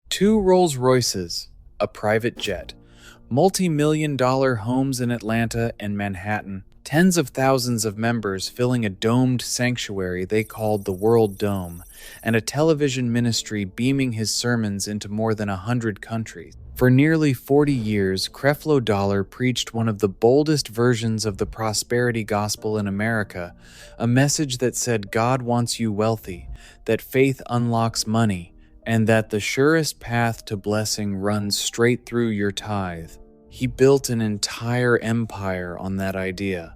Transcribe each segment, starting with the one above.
Two Rolls-Royces, a private jet, multi-million-dollar homes in Atlanta and Manhattan, tens of thousands of members filling a domed sanctuary they called the World Dome, and a television ministry beaming his sermons into more than 100 countries. For nearly 40 years, Creflo Dollar preached one of the boldest versions of the prosperity gospel in America, a message that said God wants you wealthy, that faith unlocks money, and that the surest path to blessing runs straight through your tithe. He built an entire empire on that idea.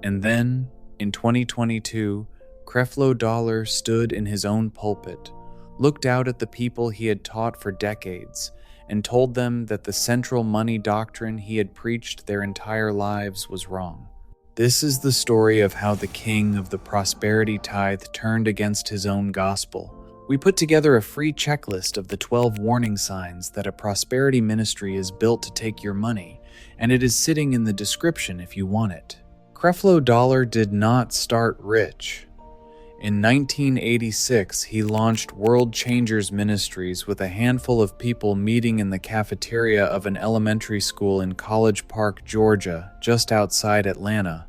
And then, in 2022, Creflo Dollar stood in his own pulpit, looked out at the people he had taught for decades, and told them that the central money doctrine he had preached their entire lives was wrong. This is the story of how the king of the prosperity tithe turned against his own gospel. We put together a free checklist of the 12 warning signs that a prosperity ministry is built to take your money, and it is sitting in the description if you want it. Creflo Dollar did not start rich. In 1986, he launched World Changers Ministries with a handful of people meeting in the cafeteria of an elementary school in College Park, Georgia, just outside Atlanta.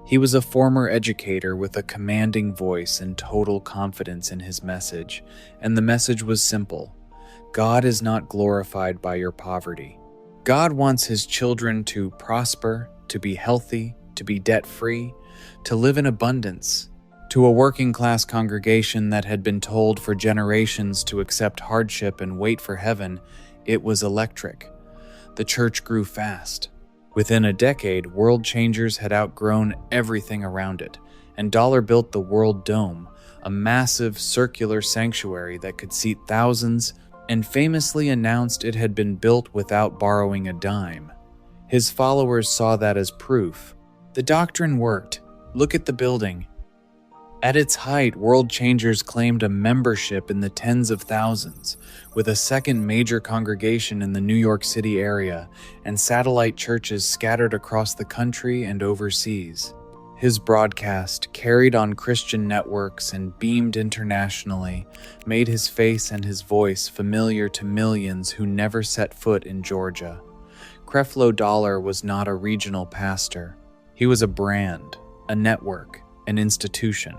He was a former educator with a commanding voice and total confidence in his message, and the message was simple. God is not glorified by your poverty. God wants his children to prosper, to be healthy, to be debt-free, to live in abundance. To a working-class congregation that had been told for generations to accept hardship and wait for heaven, it was electric. The church grew fast. Within a decade, World Changers had outgrown everything around it, and Dollar built the World Dome, a massive circular sanctuary that could seat thousands, and famously announced it had been built without borrowing a dime. His followers saw that as proof. The doctrine worked. Look at the building. At its height, World Changers claimed a membership in the tens of thousands, with a second major congregation in the New York City area and satellite churches scattered across the country and overseas. His broadcast, carried on Christian networks and beamed internationally, made his face and his voice familiar to millions who never set foot in Georgia. Creflo Dollar was not a regional pastor. He was a brand, a network, an institution,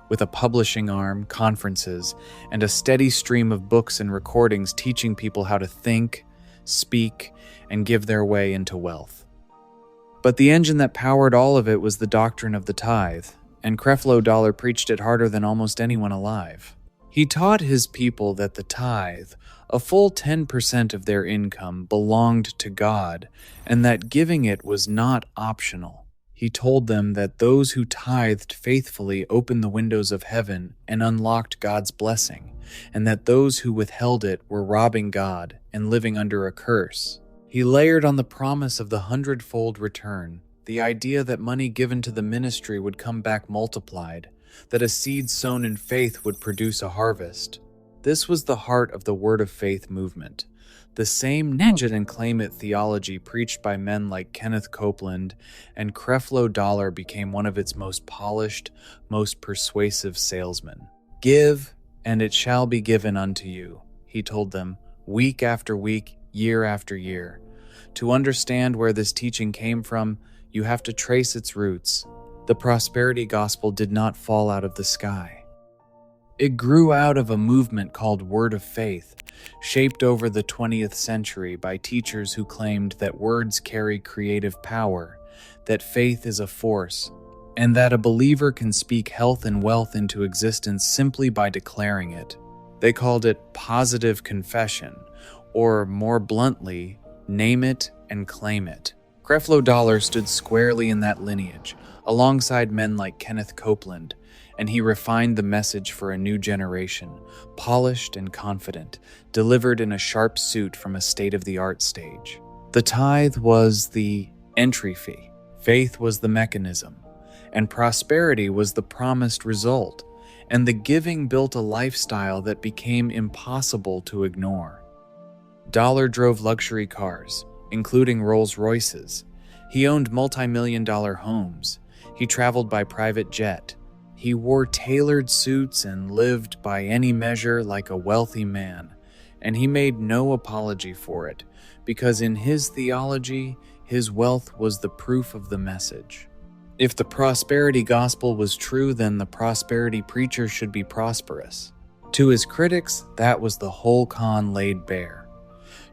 with a publishing arm, conferences, and a steady stream of books and recordings teaching people how to think, speak, and give their way into wealth. But the engine that powered all of it was the doctrine of the tithe, and Creflo Dollar preached it harder than almost anyone alive. He taught his people that the tithe, a full 10% of their income, belonged to God, and that giving it was not optional. He told them that those who tithed faithfully opened the windows of heaven and unlocked God's blessing, and that those who withheld it were robbing God and living under a curse. He layered on the promise of the hundredfold return, the idea that money given to the ministry would come back multiplied, that a seed sown in faith would produce a harvest. This was the heart of the Word of Faith movement. The same nudge it and claim it theology preached by men like Kenneth Copeland and Creflo Dollar became one of its most polished, most persuasive salesmen. Give, and it shall be given unto you, he told them, week after week, year after year. To understand where this teaching came from, you have to trace its roots. The prosperity gospel did not fall out of the sky. It grew out of a movement called Word of Faith, shaped over the 20th century by teachers who claimed that words carry creative power, that faith is a force, and that a believer can speak health and wealth into existence simply by declaring it. They called it positive confession, or more bluntly, name it and claim it. Creflo Dollar stood squarely in that lineage, alongside men like Kenneth Copeland, and he refined the message for a new generation, polished and confident, delivered in a sharp suit from a state-of-the-art stage. The tithe was the entry fee, faith was the mechanism, and prosperity was the promised result, and the giving built a lifestyle that became impossible to ignore. Dollar drove luxury cars, including Rolls-Royces. He owned multi-million-dollar homes. He traveled by private jet. He wore tailored suits and lived by any measure like a wealthy man. and he made no apology for it, because in his theology, his wealth was the proof of the message. If the prosperity gospel was true, then the prosperity preacher should be prosperous. To his critics, that was the whole con laid bare.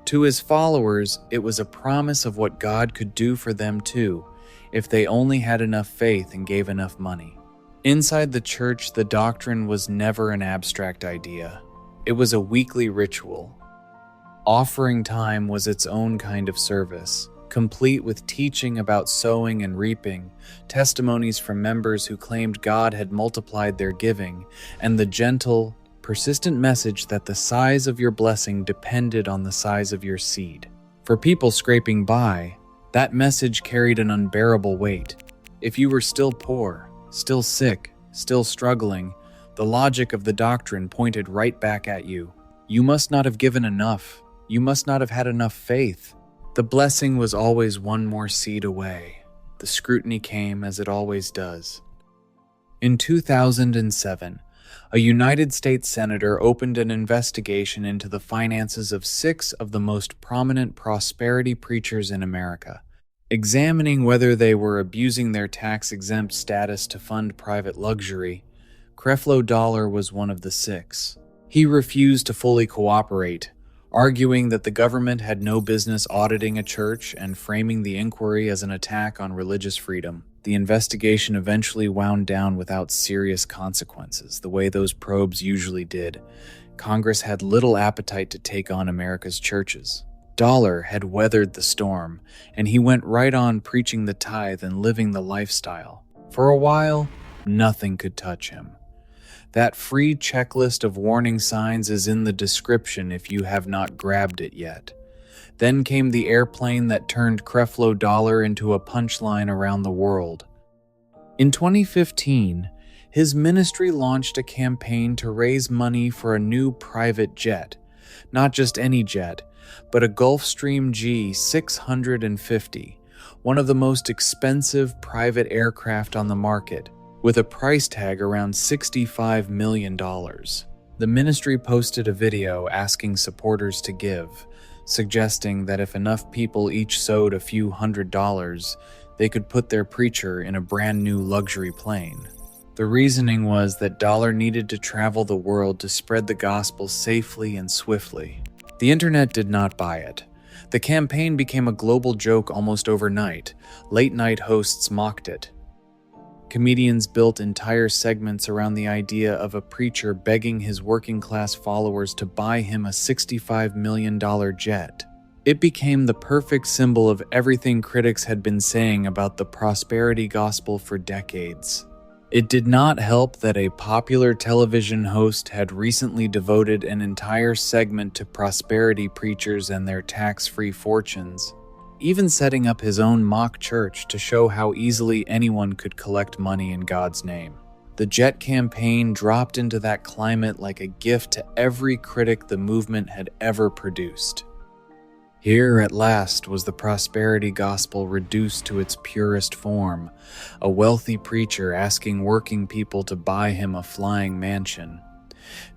To his followers, it was a promise of what God could do for them too, if they only had enough faith and gave enough money. Inside the church, the doctrine was never an abstract idea. It was a weekly ritual. Offering time was its own kind of service, complete with teaching about sowing and reaping, testimonies from members who claimed God had multiplied their giving, and the gentle, persistent message that the size of your blessing depended on the size of your seed. For people scraping by, that message carried an unbearable weight. If you were still poor, still sick, still struggling, the logic of the doctrine pointed right back at you. You must not have given enough. You must not have had enough faith. The blessing was always one more seed away. The scrutiny came, as it always does. In 2007, a United States senator opened an investigation into the finances of 6 of the most prominent prosperity preachers in America, examining whether they were abusing their tax-exempt status to fund private luxury. Creflo Dollar was one of the 6. He refused to fully cooperate, arguing that the government had no business auditing a church and framing the inquiry as an attack on religious freedom. The investigation eventually wound down without serious consequences, the way those probes usually did. Congress had little appetite to take on America's churches. Dollar had weathered the storm, and he went right on preaching the tithe and living the lifestyle. For a while, nothing could touch him. That free checklist of warning signs is in the description if you have not grabbed it yet. Then came the airplane that turned Creflo Dollar into a punchline around the world. In 2015, his ministry launched a campaign to raise money for a new private jet. Not just any jet, but a Gulfstream G650, one of the most expensive private aircraft on the market, with a price tag around $65 million. The ministry posted a video asking supporters to give, suggesting that if enough people each sewed a few $100s, they could put their preacher in a brand new luxury plane. The reasoning was that Dollar needed to travel the world to spread the gospel safely and swiftly. The internet did not buy it. The campaign became a global joke almost overnight. Late-night hosts mocked it. Comedians built entire segments around the idea of a preacher begging his working-class followers to buy him a $65 million jet. It became the perfect symbol of everything critics had been saying about the prosperity gospel for decades. It did not help that a popular television host had recently devoted an entire segment to prosperity preachers and their tax-free fortunes, even setting up his own mock church to show how easily anyone could collect money in God's name. The jet campaign dropped into that climate like a gift to every critic the movement had ever produced. Here at last was the prosperity gospel reduced to its purest form, a wealthy preacher asking working people to buy him a flying mansion.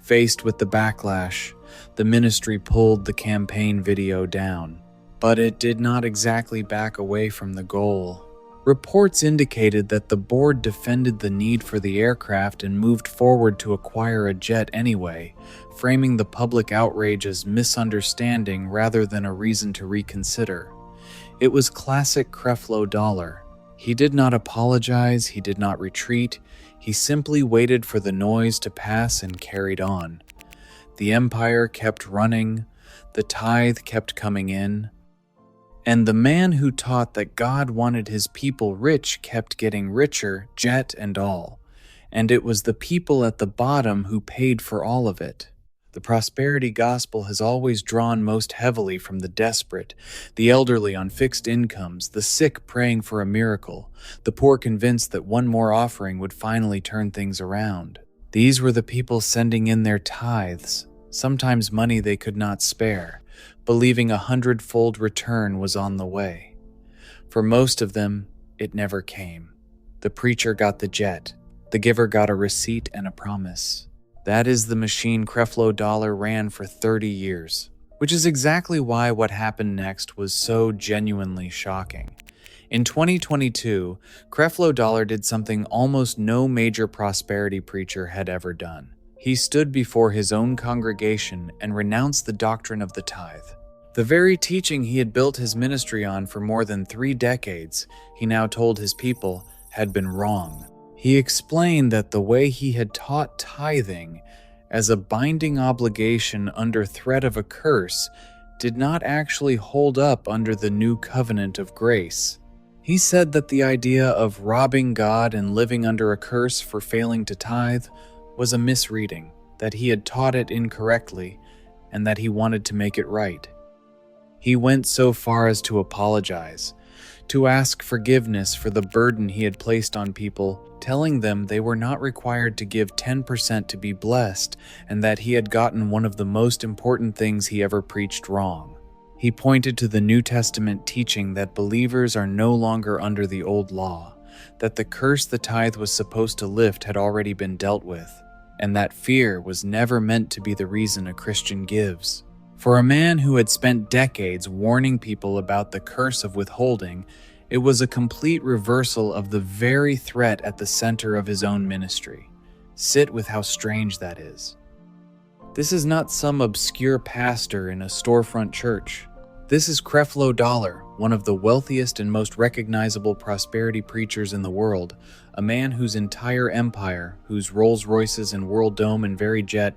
Faced with the backlash, the ministry pulled the campaign video down. But it did not exactly back away from the goal. Reports indicated that the board defended the need for the aircraft and moved forward to acquire a jet anyway, framing the public outrage as misunderstanding rather than a reason to reconsider. It was classic Creflo Dollar. He did not apologize, he did not retreat, he simply waited for the noise to pass and carried on. The empire kept running, the tithe kept coming in, and the man who taught that God wanted his people rich kept getting richer, jet and all. And it was the people at the bottom who paid for all of it. The prosperity gospel has always drawn most heavily from the desperate, the elderly on fixed incomes, the sick praying for a miracle, the poor convinced that one more offering would finally turn things around. These were the people sending in their tithes, sometimes money they could not spare, believing a 100-fold return was on the way. For most of them, it never came. The preacher got the jet. The giver got a receipt and a promise. That is the machine Creflo Dollar ran for 30 years, which is exactly why what happened next was so genuinely shocking. In 2022, Creflo Dollar did something almost no major prosperity preacher had ever done. He stood before his own congregation and renounced the doctrine of the tithe. The very teaching he had built his ministry on for more than 3 decades, he now told his people, had been wrong. He explained that the way he had taught tithing as a binding obligation under threat of a curse did not actually hold up under the new covenant of grace. He said that the idea of robbing God and living under a curse for failing to tithe was a misreading, that he had taught it incorrectly, and that he wanted to make it right. He went so far as to apologize, to ask forgiveness for the burden he had placed on people, telling them they were not required to give 10% to be blessed, and that he had gotten one of the most important things he ever preached wrong. He pointed to the New Testament teaching that believers are no longer under the old law, that the curse the tithe was supposed to lift had already been dealt with, and that fear was never meant to be the reason a Christian gives. For a man who had spent decades warning people about the curse of withholding, it was a complete reversal of the very threat at the center of his own ministry. Sit with how strange that is. This is not some obscure pastor in a storefront church. This is Creflo Dollar, one of the wealthiest and most recognizable prosperity preachers in the world, a man whose entire empire, whose Rolls Royces and World Dome and Very Jet,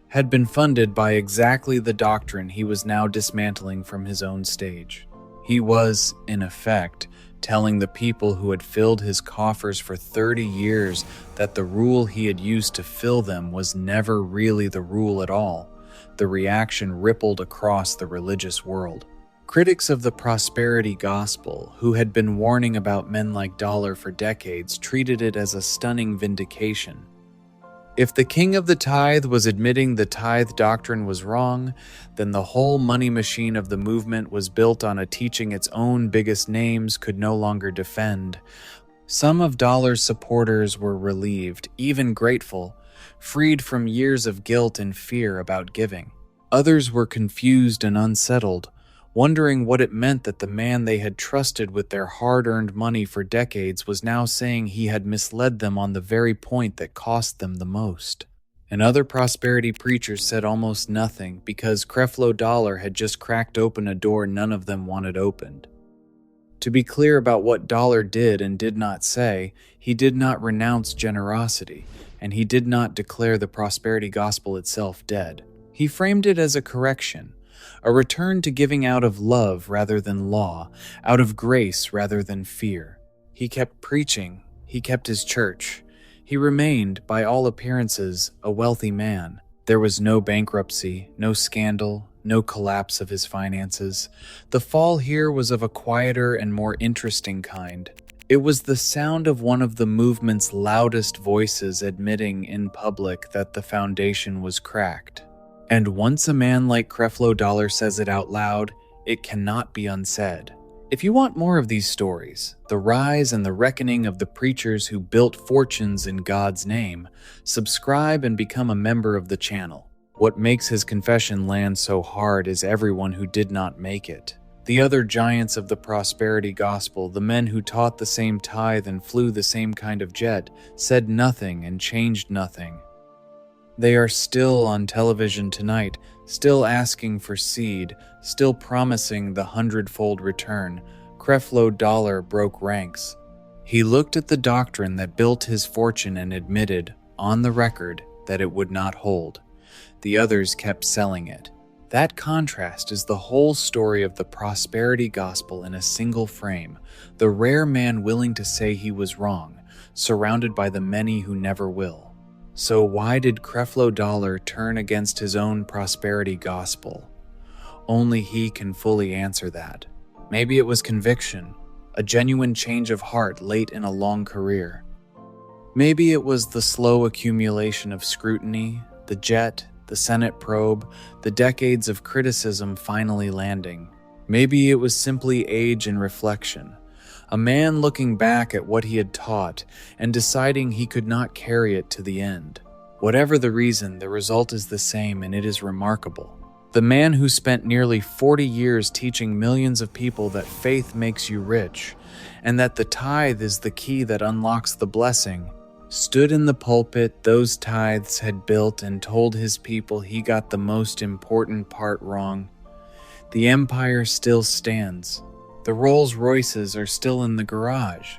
had been funded by exactly the doctrine he was now dismantling from his own stage. He was, in effect, telling the people who had filled his coffers for 30 years that the rule he had used to fill them was never really the rule at all. The reaction rippled across the religious world. Critics of the prosperity gospel, who had been warning about men like Dollar for decades, treated it as a stunning vindication. If the king of the tithe was admitting the tithe doctrine was wrong, then the whole money machine of the movement was built on a teaching its own biggest names could no longer defend. Some of Dollar's supporters were relieved, even grateful, freed from years of guilt and fear about giving. Others were confused and unsettled, wondering what it meant that the man they had trusted with their hard-earned money for decades was now saying he had misled them on the very point that cost them the most. And other prosperity preachers said almost nothing because Creflo Dollar had just cracked open a door none of them wanted opened. To be clear about what Dollar did and did not say, he did not renounce generosity, and he did not declare the prosperity gospel itself dead. He framed it as a correction, a return to giving out of love rather than law, out of grace rather than fear. He kept preaching, he kept his church. He remained, by all appearances, a wealthy man. There was no bankruptcy, no scandal, no collapse of his finances. The fall here was of a quieter and more interesting kind. It was the sound of one of the movement's loudest voices admitting in public that the foundation was cracked. And once a man like Creflo Dollar says it out loud, it cannot be unsaid. If you want more of these stories, the rise and the reckoning of the preachers who built fortunes in God's name, subscribe and become a member of the channel. What makes his confession land so hard is everyone who did not make it. The other giants of the prosperity gospel, the men who taught the same tithe and flew the same kind of jet, said nothing and changed nothing. They are still on television tonight, still asking for seed, still promising the 100-fold return. Creflo Dollar broke ranks. He looked at the doctrine that built his fortune and admitted, on the record, that it would not hold. The others kept selling it. That contrast is the whole story of the prosperity gospel in a single frame, the rare man willing to say he was wrong, surrounded by the many who never will. So why did Creflo Dollar turn against his own prosperity gospel? Only he can fully answer that. Maybe it was conviction, a genuine change of heart late in a long career. Maybe it was the slow accumulation of scrutiny, the jet, the Senate probe, the decades of criticism finally landing. Maybe it was simply age and reflection. A man looking back at what he had taught and deciding he could not carry it to the end. Whatever the reason, the result is the same, and it is remarkable. The man who spent nearly 40 years teaching millions of people that faith makes you rich, and that the tithe is the key that unlocks the blessing, stood in the pulpit those tithes had built and told his people he got the most important part wrong. The empire still stands. The Rolls Royces are still in the garage.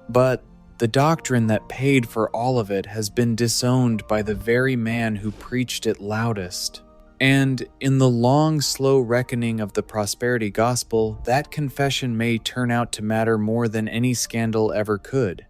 But the doctrine that paid for all of it has been disowned by the very man who preached it loudest. And in the long, slow reckoning of the prosperity gospel, that confession may turn out to matter more than any scandal ever could.